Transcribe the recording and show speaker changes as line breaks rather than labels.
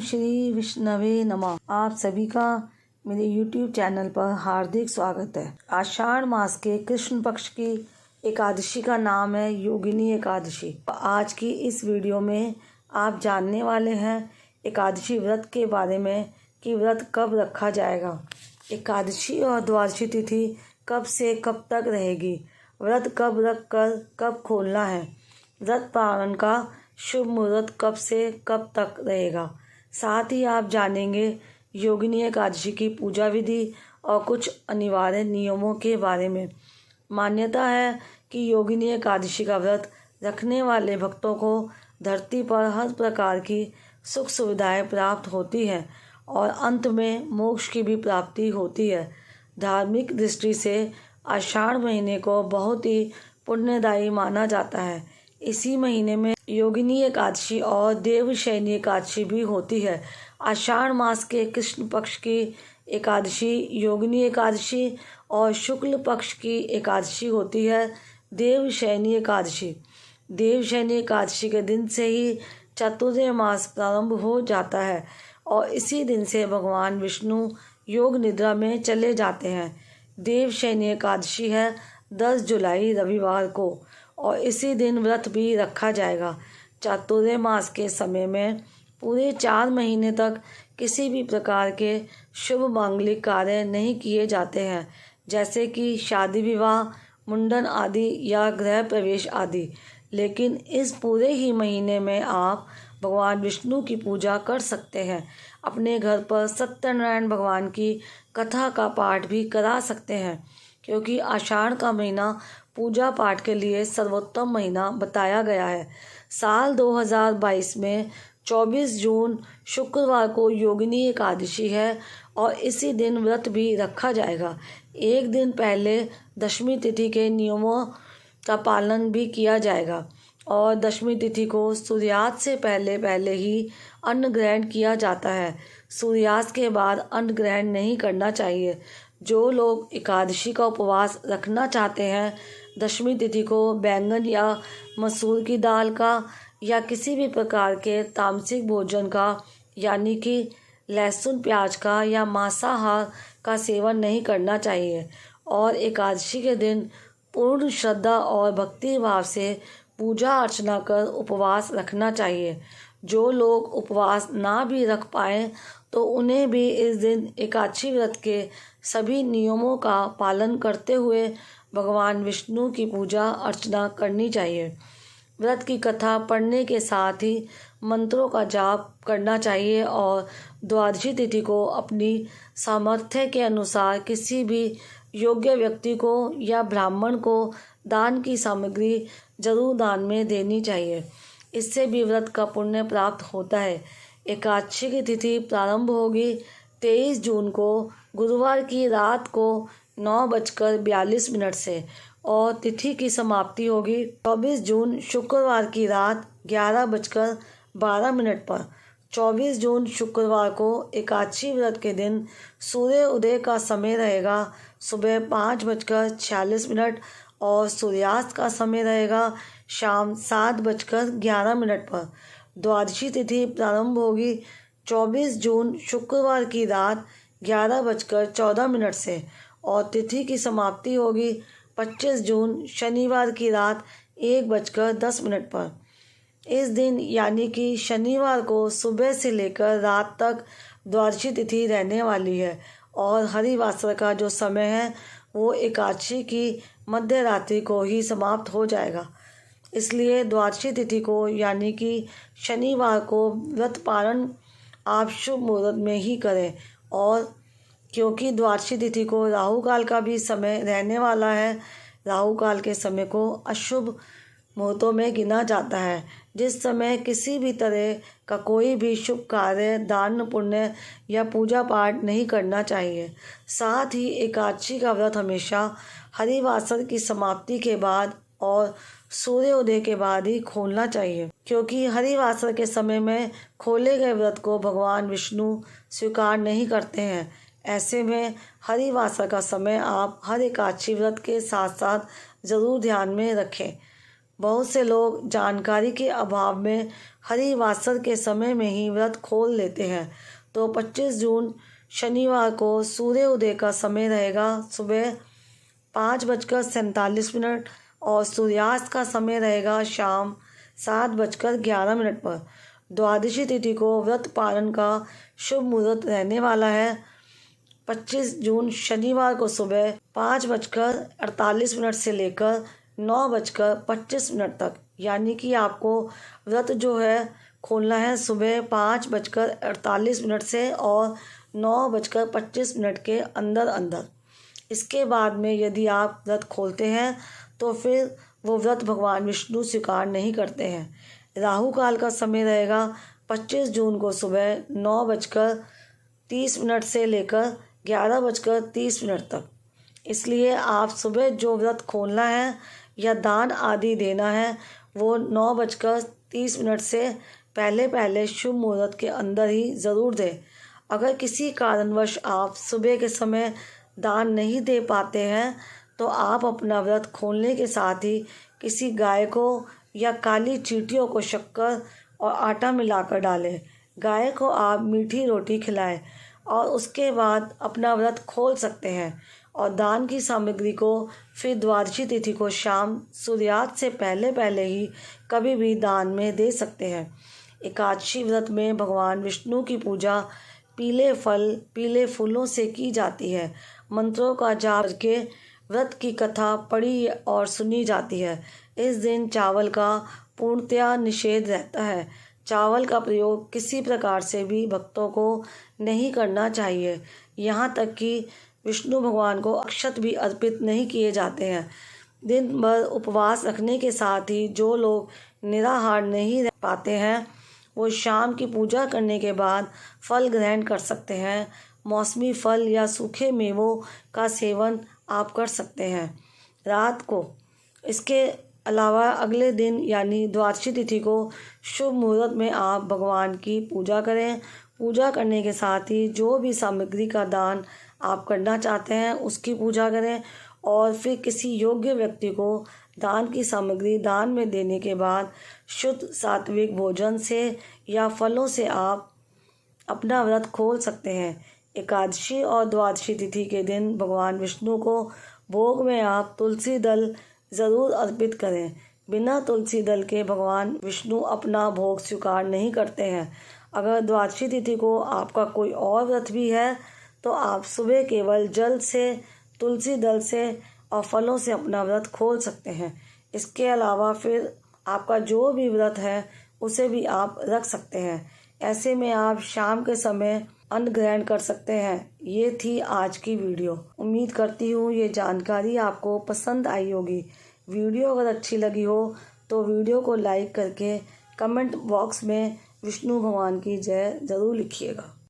श्री विष्णवे नमः। आप सभी का मेरे YouTube चैनल पर हार्दिक स्वागत है। आषाढ़ मास के कृष्ण पक्ष की एकादशी का नाम है योगिनी एकादशी। आज की इस वीडियो में आप जानने वाले हैं एकादशी व्रत के बारे में कि व्रत कब रखा जाएगा, एकादशी और द्वादशी तिथि कब से कब तक रहेगी, व्रत कब रख कर कब खोलना है, व्रत पालन का शुभ मुहूर्त कब से कब तक रहेगा। साथ ही आप जानेंगे योगिनी एकादशी की पूजा विधि और कुछ अनिवार्य नियमों के बारे में। मान्यता है कि योगिनी एकादशी का व्रत रखने वाले भक्तों को धरती पर हर प्रकार की सुख सुविधाएं प्राप्त होती हैं और अंत में मोक्ष की भी प्राप्ति होती है। धार्मिक दृष्टि से आषाढ़ महीने को बहुत ही पुण्यदायी माना जाता है। इसी महीने में योगिनी एकादशी और देवशयनी एकादशी भी होती है। आषाढ़ मास के कृष्ण पक्ष की एकादशी योगिनी एकादशी और शुक्ल पक्ष की एकादशी होती है देवशयनी एकादशी। देवशयनी एकादशी के दिन से ही चातुर्मास प्रारंभ हो जाता है और इसी दिन से भगवान विष्णु योग निद्रा में चले जाते हैं। देवशयनी एकादशी है 10 जुलाई रविवार को और इसी दिन व्रत भी रखा जाएगा। चातुर्मास के समय में पूरे 4 महीने तक किसी भी प्रकार के शुभ मांगलिक कार्य नहीं किए जाते हैं, जैसे कि शादी विवाह, मुंडन आदि या गृह प्रवेश आदि। लेकिन इस पूरे ही महीने में आप भगवान विष्णु की पूजा कर सकते हैं। अपने घर पर सत्यनारायण भगवान की कथा का पाठ भी करा सकते हैं, क्योंकि आषाढ़ का महीना पूजा पाठ के लिए सर्वोत्तम महीना बताया गया है। साल 2022 में 24 जून शुक्रवार को योगिनी एकादशी है और इसी दिन व्रत भी रखा जाएगा। एक दिन पहले दशमी तिथि के नियमों का पालन भी किया जाएगा और दशमी तिथि को सूर्यास्त से पहले ही अन्न ग्रहण किया जाता है। सूर्यास्त के बाद अन्न ग्रहण नहीं करना चाहिए। जो लोग एकादशी का उपवास रखना चाहते हैं, दशमी तिथि को बैंगन या मसूर की दाल का या किसी भी प्रकार के तामसिक भोजन का यानी कि लहसुन प्याज का या मांसाहार का सेवन नहीं करना चाहिए और एकादशी के दिन पूर्ण श्रद्धा और भक्ति भाव से पूजा अर्चना कर उपवास रखना चाहिए। जो लोग उपवास ना भी रख पाएँ तो उन्हें भी इस दिन एकादशी व्रत के सभी नियमों का पालन करते हुए भगवान विष्णु की पूजा अर्चना करनी चाहिए। व्रत की कथा पढ़ने के साथ ही मंत्रों का जाप करना चाहिए और द्वादशी तिथि को अपनी सामर्थ्य के अनुसार किसी भी योग्य व्यक्ति को या ब्राह्मण को दान की सामग्री जरूर दान में देनी चाहिए। इससे भी व्रत का पुण्य प्राप्त होता है। एकादशी की तिथि प्रारंभ होगी 23 जून को गुरुवार की रात को 9:42 से और तिथि की समाप्ति होगी 24 जून शुक्रवार की रात 11:12 पर। 24 जून शुक्रवार को एकादशी व्रत के दिन सूर्य उदय का समय रहेगा सुबह 5:46 और सूर्यास्त का समय रहेगा शाम 7:11 पर। द्वादशी तिथि प्रारंभ होगी 24 जून शुक्रवार की रात 11:14 से और तिथि की समाप्ति होगी 25 जून शनिवार की रात 1:10 पर। इस दिन यानी कि शनिवार को सुबह से लेकर रात तक द्वादशी तिथि रहने वाली है और हरिवासर का जो समय है वो एकादशी की मध्य रात्रि को ही समाप्त हो जाएगा। इसलिए द्वादशी तिथि को यानी कि शनिवार को व्रत पालन आप शुभ मुहूर्त में ही करें। और क्योंकि द्वादशी तिथि को राहु काल का भी समय रहने वाला है, राहु काल के समय को अशुभ मुहूर्तों में गिना जाता है, जिस समय किसी भी तरह का कोई भी शुभ कार्य, दान पुण्य या पूजा पाठ नहीं करना चाहिए। साथ ही एकादशी का व्रत हमेशा हरिवासर की समाप्ति के बाद और सूर्योदय के बाद ही खोलना चाहिए, क्योंकि हरिवासर के समय में खोले गए व्रत को भगवान विष्णु स्वीकार नहीं करते हैं। ऐसे में हरिवासर का समय आप हर एकादशी व्रत के साथ साथ ज़रूर ध्यान में रखें। बहुत से लोग जानकारी के अभाव में हरिवासर के समय में ही व्रत खोल लेते हैं। तो 25 जून शनिवार को सूर्य उदय का समय रहेगा सुबह 5:47 और सूर्यास्त का समय रहेगा शाम 7:11 पर। द्वादशी तिथि को व्रत पालन का शुभ मुहूर्त रहने वाला है 25 जून शनिवार को सुबह 5:48 से लेकर 9:25 तक। यानी कि आपको व्रत जो है खोलना है सुबह 5:48 से और 9:25 के अंदर अंदर। इसके बाद में यदि आप व्रत खोलते हैं तो फिर वो व्रत भगवान विष्णु स्वीकार नहीं करते हैं। राहु काल का समय रहेगा 25 जून को सुबह 9:30 से लेकर 11:30 तक। इसलिए आप सुबह जो व्रत खोलना है या दान आदि देना है वो 9:30 से पहले शुभ मुहूर्त के अंदर ही ज़रूर दें। अगर किसी कारणवश आप सुबह के समय दान नहीं दे पाते हैं तो आप अपना व्रत खोलने के साथ ही किसी गाय को या काली चींटियों को शक्कर और आटा मिलाकर डालें। गाय को आप मीठी रोटी खिलाएं और उसके बाद अपना व्रत खोल सकते हैं। और दान की सामग्री को फिर द्वादशी तिथि को शाम सूर्यास्त से पहले ही कभी भी दान में दे सकते हैं। एकादशी व्रत में भगवान विष्णु की पूजा पीले फल पीले फूलों से की जाती है। मंत्रों का जाप करके व्रत की कथा पढ़ी और सुनी जाती है। इस दिन चावल का पूर्णतया निषेध रहता है। चावल का प्रयोग किसी प्रकार से भी भक्तों को नहीं करना चाहिए। यहाँ तक कि विष्णु भगवान को अक्षत भी अर्पित नहीं किए जाते हैं। दिन भर उपवास रखने के साथ ही जो लोग निराहार नहीं रह पाते हैं वो शाम की पूजा करने के बाद फल ग्रहण कर सकते हैं। मौसमी फल या सूखे मेवों का सेवन आप कर सकते हैं रात को। इसके अलावा अगले दिन यानी द्वादशी तिथि को शुभ मुहूर्त में आप भगवान की पूजा करें। पूजा करने के साथ ही जो भी सामग्री का दान आप करना चाहते हैं उसकी पूजा करें और फिर किसी योग्य व्यक्ति को दान की सामग्री दान में देने के बाद शुद्ध सात्विक भोजन से या फलों से आप अपना व्रत खोल सकते हैं। एकादशी और द्वादशी तिथि के दिन भगवान विष्णु को भोग में आप तुलसी दल ज़रूर अर्पित करें। बिना तुलसी दल के भगवान विष्णु अपना भोग स्वीकार नहीं करते हैं। अगर द्वादशी तिथि को आपका कोई और व्रत भी है तो आप सुबह केवल जल से तुलसी दल से और फलों से अपना व्रत खोल सकते हैं। इसके अलावा फिर आपका जो भी व्रत है उसे भी आप रख सकते हैं। ऐसे में आप शाम के समय अन्न ग्रहण कर सकते हैं। ये थी आज की वीडियो। उम्मीद करती हूँ ये जानकारी आपको पसंद आई होगी। वीडियो अगर अच्छी लगी हो तो वीडियो को लाइक करके कमेंट बॉक्स में विष्णु भगवान की जय ज़रूर लिखिएगा।